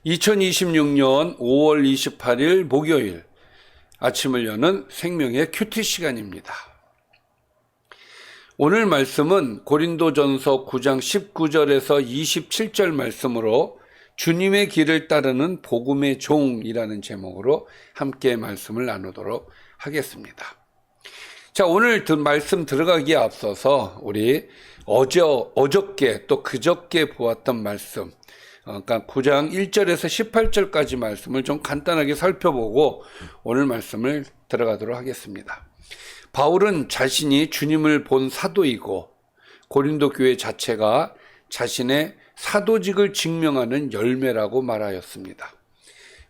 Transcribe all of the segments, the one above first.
2026년 5월 28일 목요일 아침을 여는 생명의 큐티 시간입니다. 오늘 말씀은 고린도전서 9장 19절에서 27절 말씀으로 주님의 길을 따르는 복음의 종이라는 제목으로 함께 말씀을 나누도록 하겠습니다. 자, 오늘 말씀 들어가기에 앞서서 우리 어저께 또 그저께 보았던 말씀, 그러니까 9장 1절에서 18절까지 말씀을 좀 간단하게 살펴보고 오늘 말씀을 들어가도록 하겠습니다. 바울은 자신이 주님을 본 사도이고 고린도 교회 자체가 자신의 사도직을 증명하는 열매라고 말하였습니다.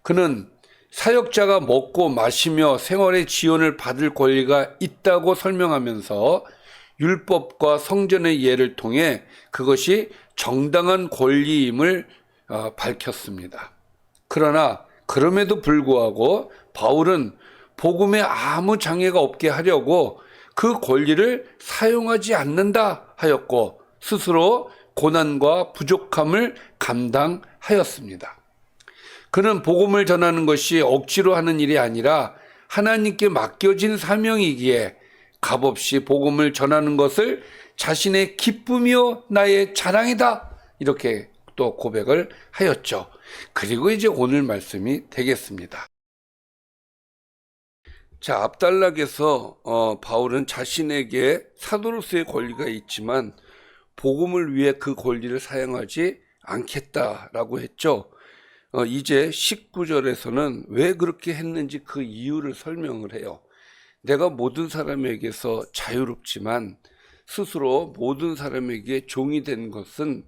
그는 사역자가 먹고 마시며 생활의 지원을 받을 권리가 있다고 설명하면서 율법과 성전의 예를 통해 그것이 정당한 권리임을 밝혔습니다. 그러나 그럼에도 불구하고 바울은 복음에 아무 장애가 없게 하려고 그 권리를 사용하지 않는다 하였고 스스로 고난과 부족함을 감당하였습니다. 그는 복음을 전하는 것이 억지로 하는 일이 아니라 하나님께 맡겨진 사명이기에 값없이 복음을 전하는 것을 자신의 기쁨이요 나의 자랑이다 이렇게 또 고백을 하였죠. 그리고 이제 오늘 말씀이 되겠습니다. 자, 앞단락에서 바울은 자신에게 사도로서의 권리가 있지만 복음을 위해 그 권리를 사용하지 않겠다라고 했죠. 이제 19절에서는 왜 그렇게 했는지 그 이유를 설명을 해요. 내가 모든 사람에게서 자유롭지만 스스로 모든 사람에게 종이 된 것은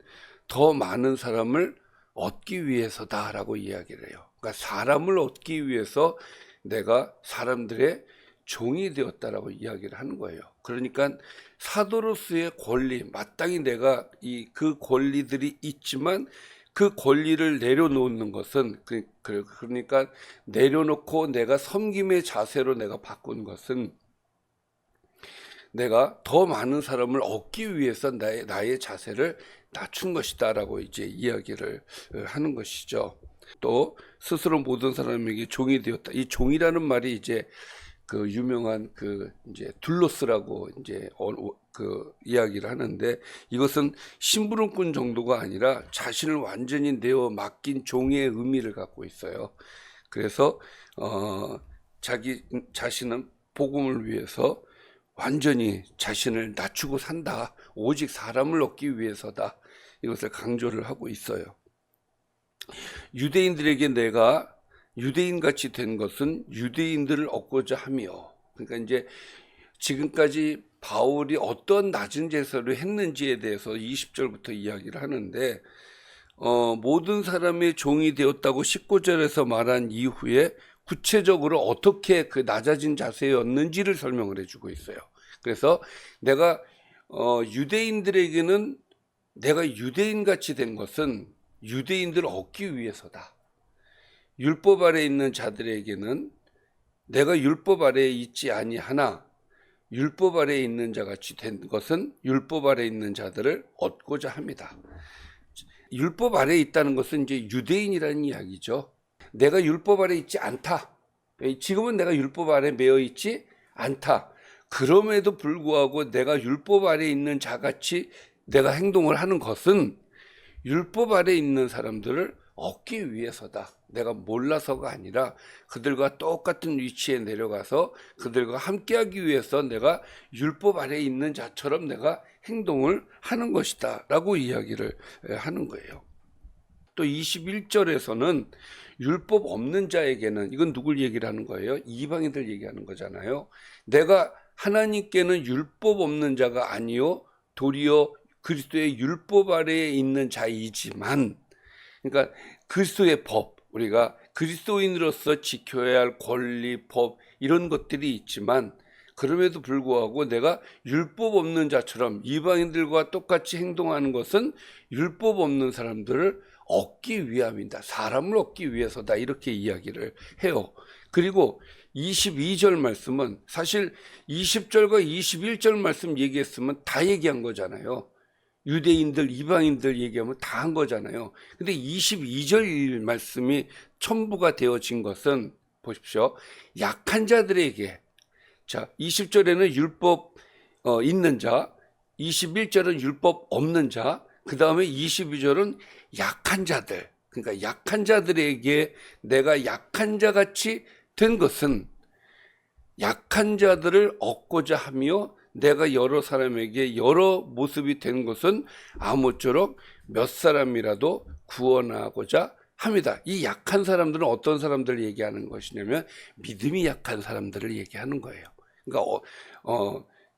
더 많은 사람을 얻기 위해서다라고 이야기를 해요. 그러니까 사람을 얻기 위해서 내가 사람들의 종이 되었다라고 이야기를 하는 거예요. 그러니까 사도로서의 권리, 마땅히 내가 그 권리들이 있지만 그 권리를 내려놓는 것은 그러니까 내려놓고 내가 섬김의 자세로 내가 바꾼 것은 내가 더 많은 사람을 얻기 위해서 나의 자세를 낮춘 것이다라고 이제 이야기를 하는 것이죠. 또 스스로 모든 사람에게 종이 되었다. 이 종이라는 말이 이제 그 유명한 이제 둘로스라고 이제 그 이야기를 하는데 이것은 심부름꾼 정도가 아니라 자신을 완전히 내어 맡긴 종의 의미를 갖고 있어요. 그래서 자기 자신은 복음을 위해서 완전히 자신을 낮추고 산다. 오직 사람을 얻기 위해서다. 이것을 강조를 하고 있어요. 유대인들에게 내가 유대인같이 된 것은 유대인들을 얻고자 하며, 그러니까 이제 지금까지 바울이 어떤 낮은 제사를 했는지에 대해서 20절부터 이야기를 하는데 모든 사람의 종이 되었다고 19절에서 말한 이후에 구체적으로 어떻게 그 낮아진 자세였는지를 설명을 해주고 있어요. 그래서 내가 유대인들에게는 내가 유대인같이 된 것은 유대인들을 얻기 위해서다. 율법 아래에 있는 자들에게는 내가 율법 아래에 있지 아니하나 율법 아래에 있는 자같이 된 것은 율법 아래에 있는 자들을 얻고자 합니다. 율법 아래에 있다는 것은 이제 유대인이라는 이야기죠. 내가 율법 아래에 있지 않다. 지금은 내가 율법 아래에 매여 있지 않다. 그럼에도 불구하고 내가 율법 아래에 있는 자같이 내가 행동을 하는 것은 율법 아래에 있는 사람들을 얻기 위해서다. 내가 몰라서가 아니라 그들과 똑같은 위치에 내려가서 그들과 함께하기 위해서 내가 율법 아래에 있는 자처럼 내가 행동을 하는 것이다 라고 이야기를 하는 거예요. 또 21절에서는 율법 없는 자에게는, 이건 누굴 얘기를 하는 거예요? 이방인들 얘기하는 거잖아요. 내가 하나님께는 율법 없는 자가 아니요 도리어 그리스도의 율법 아래에 있는 자이지만, 그러니까 그리스도의 법, 우리가 그리스도인으로서 지켜야 할 권리, 법 이런 것들이 있지만 그럼에도 불구하고 내가 율법 없는 자처럼 이방인들과 똑같이 행동하는 것은 율법 없는 사람들을 얻기 위함이다. 사람을 얻기 위해서다. 이렇게 이야기를 해요. 그리고 22절 말씀은 사실 20절과 21절 말씀 얘기했으면 다 얘기한 거잖아요. 유대인들, 이방인들 얘기하면 다 한 거잖아요. 근데 22절 말씀이 첨부가 되어진 것은 보십시오. 약한 자들에게, 자, 20절에는 율법 있는 자, 21절은 율법 없는 자, 그 다음에 22절은 약한 자들. 그러니까 약한 자들에게 내가 약한 자 같이 된 것은 약한 자들을 얻고자 하며 내가 여러 사람에게 여러 모습이 된 것은 아무쪼록 몇 사람이라도 구원하고자 합니다. 이 약한 사람들은 어떤 사람들을 얘기하는 것이냐면 믿음이 약한 사람들을 얘기하는 거예요.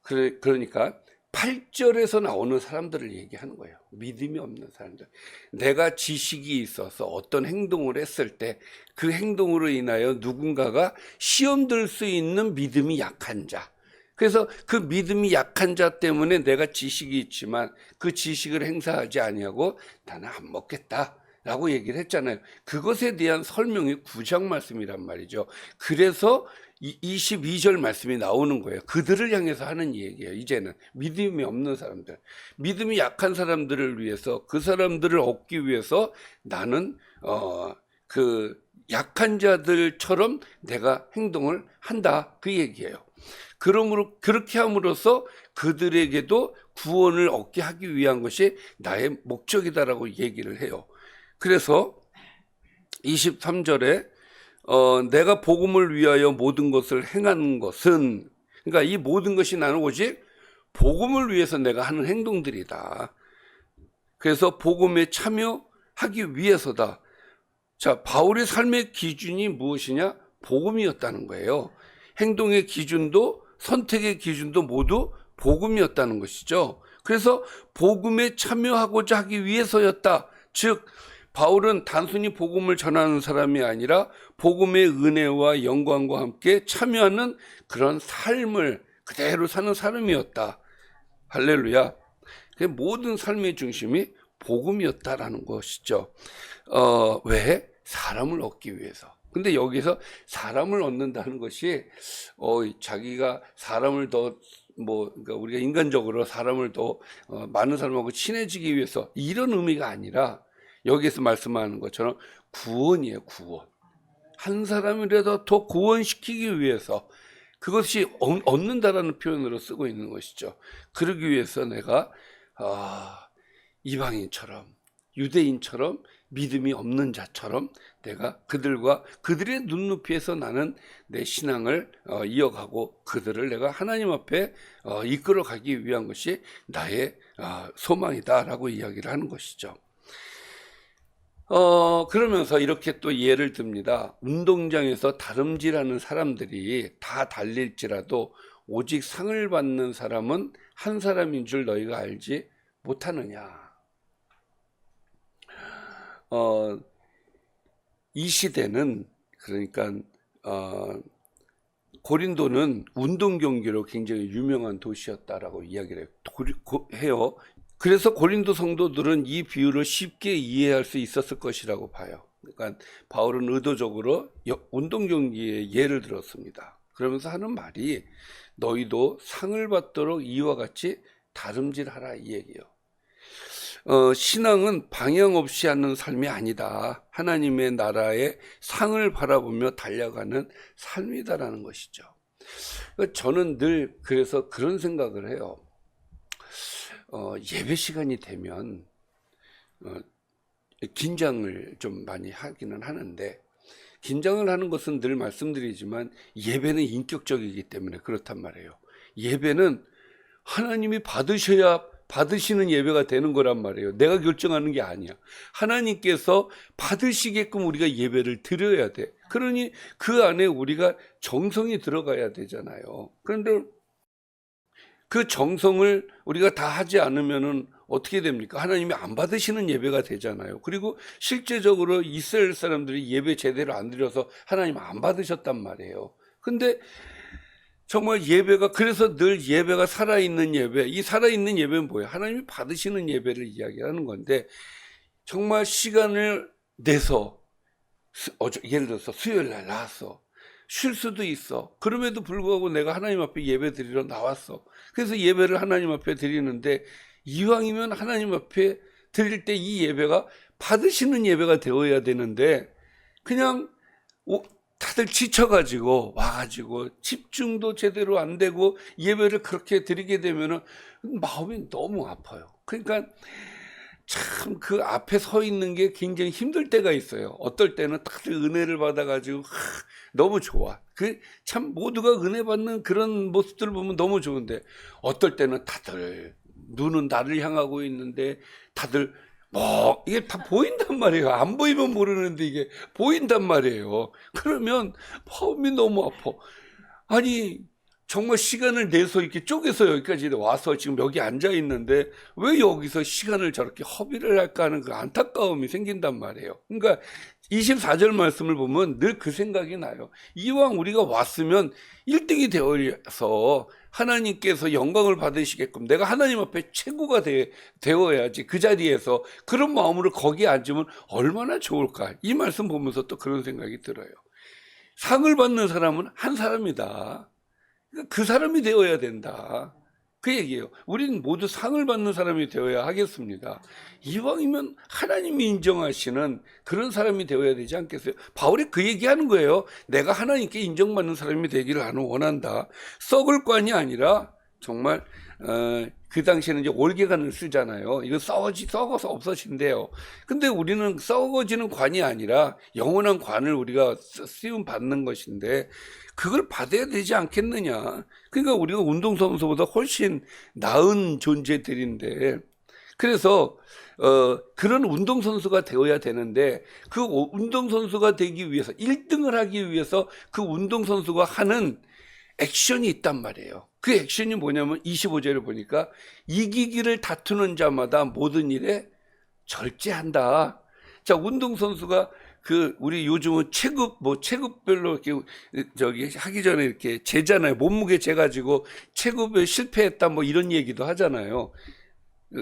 그러니까 8절에서 나오는 사람들을 얘기하는 거예요. 믿음이 없는 사람들. 내가 지식이 있어서 어떤 행동을 했을 때 그 행동으로 인하여 누군가가 시험 들 수 있는 믿음이 약한 자. 그래서 그 믿음이 약한 자 때문에 내가 지식이 있지만 그 지식을 행사하지 아니하고 나는 안 먹겠다 라고 얘기를 했잖아요. 그것에 대한 설명이 9장 말씀이란 말이죠. 그래서 22절 말씀이 나오는 거예요. 그들을 향해서 하는 얘기예요. 이제는 믿음이 없는 사람들, 믿음이 약한 사람들을 위해서, 그 사람들을 얻기 위해서 나는 그 약한 자들처럼 내가 행동을 한다, 그 얘기예요. 그러므로 그렇게 함으로써 그들에게도 구원을 얻게 하기 위한 것이 나의 목적이다라고 얘기를 해요. 그래서 23절에 내가 복음을 위하여 모든 것을 행하는 것은, 그러니까 이 모든 것이 나는 오직 복음을 위해서 내가 하는 행동들이다. 그래서 복음에 참여하기 위해서다. 자, 바울의 삶의 기준이 무엇이냐? 복음이었다는 거예요. 행동의 기준도 선택의 기준도 모두 복음이었다는 것이죠. 그래서 복음에 참여하고자 하기 위해서였다. 즉 바울은 단순히 복음을 전하는 사람이 아니라 복음의 은혜와 영광과 함께 참여하는 그런 삶을 그대로 사는 사람이었다. 할렐루야. 모든 삶의 중심이 복음이었다라는 것이죠. 왜? 사람을 얻기 위해서. 근데 여기서 사람을 얻는다는 것이 자기가 사람을 더 그러니까 우리가 인간적으로 사람을 더 많은 사람하고 친해지기 위해서 이런 의미가 아니라 여기에서 말씀하는 것처럼 구원이에요. 구원. 한 사람이라도 더 구원시키기 위해서, 그것이 얻는다라는 표현으로 쓰고 있는 것이죠. 그러기 위해서 내가 이방인처럼, 유대인처럼, 믿음이 없는 자처럼 내가 그들의 눈높이에서 나는 내 신앙을 이어가고 그들을 내가 하나님 앞에 이끌어가기 위한 것이 나의 소망이다라고 이야기를 하는 것이죠. 그러면서 이렇게 또 예를 듭니다. 운동장에서 다름질하는 사람들이 다 달릴지라도 오직 상을 받는 사람은 한 사람인 줄 너희가 알지 못하느냐. 이 시대는, 그러니까 고린도는 운동 경기로 굉장히 유명한 도시였다라고 이야기를 해요. 그래서 고린도 성도들은 이 비유를 쉽게 이해할 수 있었을 것이라고 봐요. 그러니까 바울은 의도적으로 운동 경기의 예를 들었습니다. 그러면서 하는 말이 너희도 상을 받도록 이와 같이 다름질하라, 이 얘기예요. 신앙은 방향 없이 하는 삶이 아니다. 하나님의 나라의 상을 바라보며 달려가는 삶이다라는 것이죠. 저는 늘 그래서 그런 생각을 해요. 예배 시간이 되면 긴장을 좀 많이 하기는 하는데, 긴장을 하는 것은 늘 말씀드리지만 예배는 인격적이기 때문에 그렇단 말이에요. 예배는 하나님이 받으시는 예배가 되는 거란 말이에요. 내가 결정하는 게 아니야. 하나님께서 받으시게끔 우리가 예배를 드려야 돼. 그러니 그 안에 우리가 정성이 들어가야 되잖아요. 그런데 그 정성을 우리가 다 하지 않으면은 어떻게 됩니까? 하나님이 안 받으시는 예배가 되잖아요. 그리고 실제적으로 이스라엘 사람들이 예배 제대로 안 드려서 하나님 안 받으셨단 말이에요. 근데 정말 예배가, 그래서 늘 예배가 살아있는 예배, 이 살아있는 예배는 뭐예요? 하나님이 받으시는 예배를 이야기하는 건데, 정말 시간을 내서, 예를 들어서 수요일 날 나왔어. 쉴 수도 있어. 그럼에도 불구하고 내가 하나님 앞에 예배 드리러 나왔어. 그래서 예배를 하나님 앞에 드리는데 이왕이면 하나님 앞에 드릴 때 이 예배가 받으시는 예배가 되어야 되는데 그냥 다들 지쳐가지고 와가지고 집중도 제대로 안 되고 예배를 그렇게 드리게 되면은 마음이 너무 아파요. 그러니까 참 그 앞에 서 있는 게 굉장히 힘들 때가 있어요. 어떨 때는 다들 은혜를 받아가지고 너무 좋아. 그 참 모두가 은혜 받는 그런 모습들을 보면 너무 좋은데 어떨 때는 다들 눈은 나를 향하고 있는데 다들 뭐 이게 다 보인단 말이에요. 안 보이면 모르는데 이게 보인단 말이에요. 그러면 마음이 너무 아파. 아니 정말 시간을 내서 이렇게 쪼개서 여기까지 와서 지금 여기 앉아 있는데 왜 여기서 시간을 저렇게 허비를 할까 하는 그 안타까움이 생긴단 말이에요. 그러니까 24절 말씀을 보면 늘 그 생각이 나요. 이왕 우리가 왔으면 1등이 되어서 하나님께서 영광을 받으시게끔 내가 하나님 앞에 최고가 되어야지. 그 자리에서 그런 마음으로 거기에 앉으면 얼마나 좋을까. 이 말씀 보면서 또 그런 생각이 들어요. 상을 받는 사람은 한 사람이다. 그 사람이 되어야 된다. 그 얘기예요. 우리는 모두 상을 받는 사람이 되어야 하겠습니다. 이왕이면 하나님이 인정하시는 그런 사람이 되어야 되지 않겠어요? 바울이 그 얘기하는 거예요. 내가 하나님께 인정받는 사람이 되기를 나는 원한다. 썩을 관이 아니라 정말 그 당시에는 이제 올개관을 쓰잖아요. 이거 썩어서 없어진대요. 근데 우리는 썩어지는 관이 아니라 영원한 관을 우리가 쓰임 받는 것인데 그걸 받아야 되지 않겠느냐. 그러니까 우리가 운동선수보다 훨씬 나은 존재들인데 그래서 그런 운동선수가 되어야 되는데 그 운동선수가 되기 위해서 1등을 하기 위해서 그 운동선수가 하는 액션이 있단 말이에요. 그 액션이 뭐냐면 25절을 보니까 이기기를 다투는 자마다 모든 일에 절제한다. 자, 운동선수가 우리 요즘은 체급별로 이렇게 하기 전에 이렇게 재잖아요. 몸무게 재가지고 체급에 실패했다 뭐 이런 얘기도 하잖아요.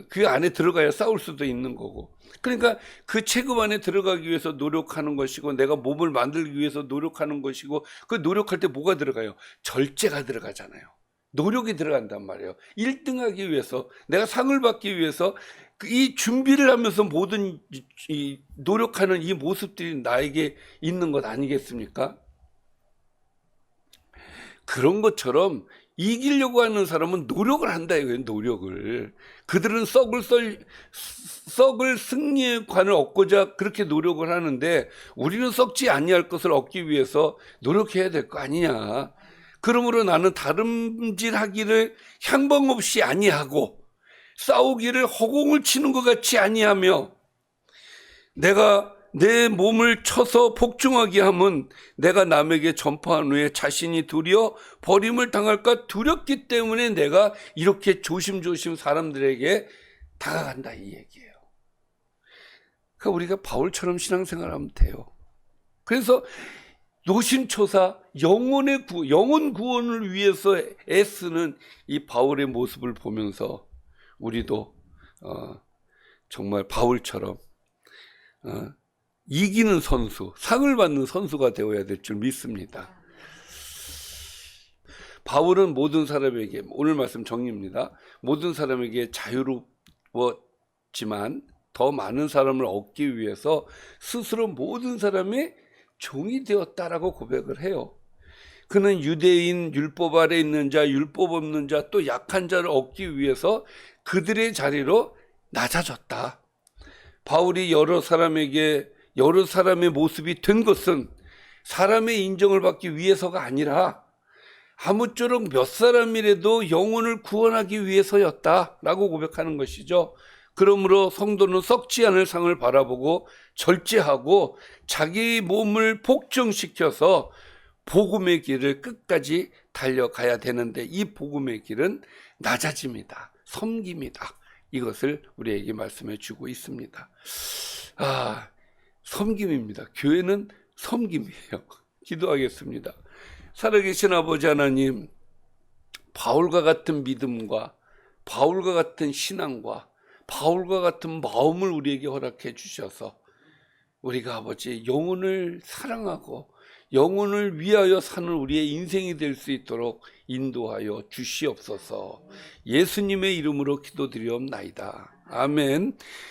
그 안에 들어가야 싸울 수도 있는 거고. 그러니까 그 체급 안에 들어가기 위해서 노력하는 것이고 내가 몸을 만들기 위해서 노력하는 것이고 그 노력할 때 뭐가 들어가요? 절제가 들어가잖아요. 노력이 들어간단 말이에요. 1등하기 위해서 내가 상을 받기 위해서 이 준비를 하면서 모든 이 노력하는 이 모습들이 나에게 있는 것 아니겠습니까? 그런 것처럼 이기려고 하는 사람은 노력을 한다 이거예요. 노력을. 그들은 썩을 승리의 관을 얻고자 그렇게 노력을 하는데 우리는 썩지 아니할 것을 얻기 위해서 노력해야 될 거 아니냐. 그러므로 나는 다름질하기를 향방 없이 아니하고 싸우기를 허공을 치는 것 같이 아니하며 내가 내 몸을 쳐서 복종하게 하면 내가 남에게 전파한 후에 자신이 도리어 버림을 당할까 두렵기 때문에 내가 이렇게 조심조심 사람들에게 다가간다 이 얘기예요. 그러니까 우리가 바울처럼 신앙생활하면 돼요. 그래서 노심초사 영혼 구원을 위해서 애쓰는 이 바울의 모습을 보면서 우리도 정말 바울처럼 이기는 선수, 상을 받는 선수가 되어야 될 줄 믿습니다. 바울은 모든 사람에게, 오늘 말씀 정리입니다. 모든 사람에게 자유로웠지만 더 많은 사람을 얻기 위해서 스스로 모든 사람의 종이 되었다라고 고백을 해요. 그는 유대인, 율법 아래 있는 자, 율법 없는 자, 또 약한 자를 얻기 위해서 그들의 자리로 낮아졌다. 바울이 여러 사람의 모습이 된 것은 사람의 인정을 받기 위해서가 아니라 아무쪼록 몇 사람이라도 영혼을 구원하기 위해서였다라고 고백하는 것이죠. 그러므로 성도는 썩지 않을 상을 바라보고 절제하고 자기 몸을 복종시켜서 복음의 길을 끝까지 달려가야 되는데 이 복음의 길은 낮아짐이다. 섬김이다. 이것을 우리에게 말씀해 주고 있습니다. 섬김입니다. 교회는 섬김이에요. 기도하겠습니다. 살아계신 아버지 하나님, 바울과 같은 믿음과 바울과 같은 신앙과 바울과 같은 마음을 우리에게 허락해 주셔서 우리가 아버지 영혼을 사랑하고 영혼을 위하여 사는 우리의 인생이 될 수 있도록 인도하여 주시옵소서. 예수님의 이름으로 기도드리옵나이다. 아멘.